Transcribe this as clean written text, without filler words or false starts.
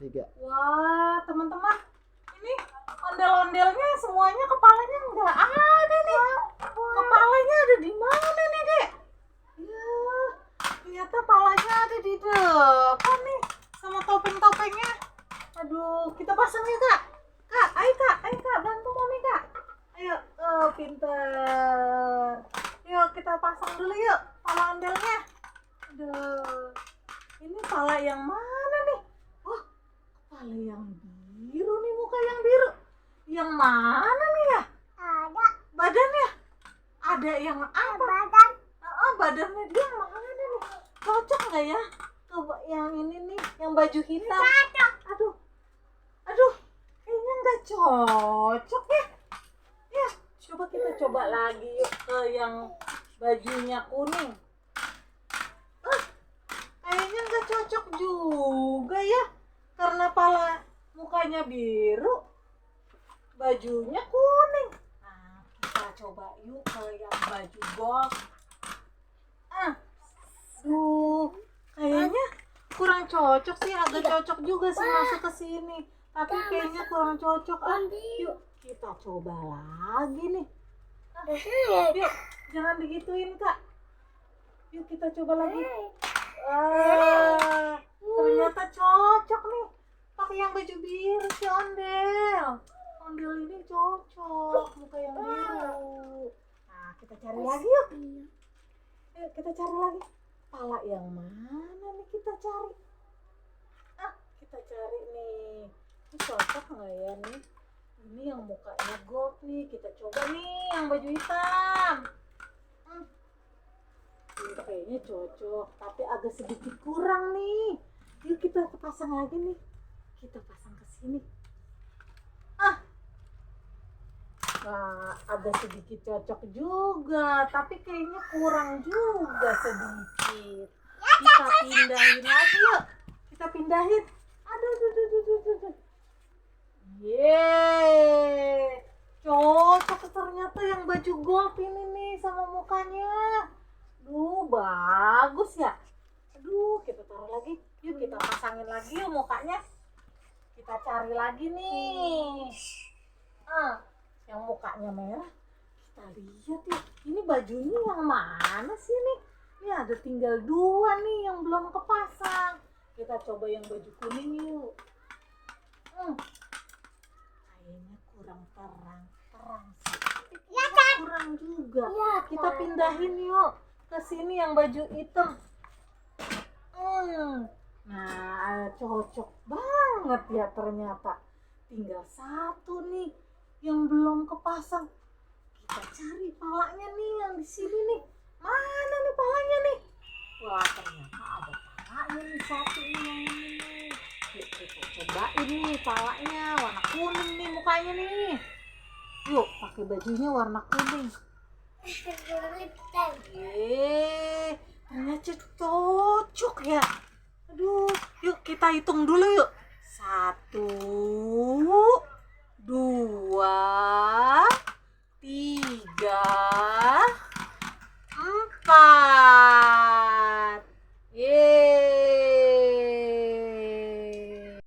3. Wah, teman-teman, ini ondel-ondelnya semuanya kepalanya nggak ada nih. Kepalanya ada di mana nih, Dek? Ya, ternyata kepalanya ada di depan nih, sama topeng-topengnya. Aduh, kita pasang ya, Kak. Kak, ayo, bantu Mami, Kak. Ayo, pinter. Yuk, kita pasang dulu yuk, pala ondelnya. Aduh, ini pala yang mana nih? Oh, pala yang biru nih, muka yang biru. Yang mana nih ya? Ada. Badannya? Ada yang apa? Badan. Badannya dia mana nih? Cocok nggak ya? Coba yang ini nih, yang baju hitam. Cocok. Aduh, kayaknya nggak cocok ya. Ya, coba kita coba lagi yuk ke yang bajunya kuning. Kayaknya nggak cocok juga ya, karena pala mukanya biru, bajunya kuning. Nah, kita coba yuk ke yang baju gold. Kayaknya kurang cocok sih, agak cocok juga sih masuk ke sini. Tapi kayaknya kurang cocok. Yuk kita coba lagi nih. Yuk, jangan digituin, Kak. Yuk kita coba lagi. Ternyata cocok nih. Pakai yang baju biru si Ondel. Ondel ini cocok, muka yang biru. Nah, kita cari lagi yuk. Yuk kita cari lagi. Pala yang mana nih kita cari? Kita cari nih. Ini cocok nggak ya nih? Ini yang mukanya gold nih. Kita coba nih yang baju hitam. Ini kayaknya cocok, tapi agak sedikit kurang nih. Yuk kita pasang lagi nih. Kita pasang ke sini. Nah, agak sedikit cocok juga, tapi kayaknya kurang juga sedikit. Kita pindahin lagi yuk. Kita pindahin. Aduh. Yeay. Cocok ternyata yang baju gold ini nih sama mukanya. Duh, bagus ya. Aduh, kita taruh lagi. Yuk kita pasangin lagi yuk mukanya. Kita cari lagi nih. Yang mukanya merah. Kita lihat ya. Ini bajunya yang mana sih nih? Ini ada tinggal 2 nih yang belum kepasang. Kita coba yang baju kuning yuk. Kayaknya kurang terang sih. Kurang juga. Kita pindahin yuk ke sini yang baju hitam. Nah, cocok banget ya ternyata. Tinggal 1 nih yang belum kepasang. Kita cari palanya nih yang di sini nih. Mana nih palanya nih? Wah, ternyata ada palanya nih 1 nih yang ini. Yuk kita cobain nih palanya, warna kuning nih mukanya nih. Yuk pakai bajunya warna kuning. Ternyata cocok ya. Aduh, yuk kita hitung dulu yuk. 1, 2,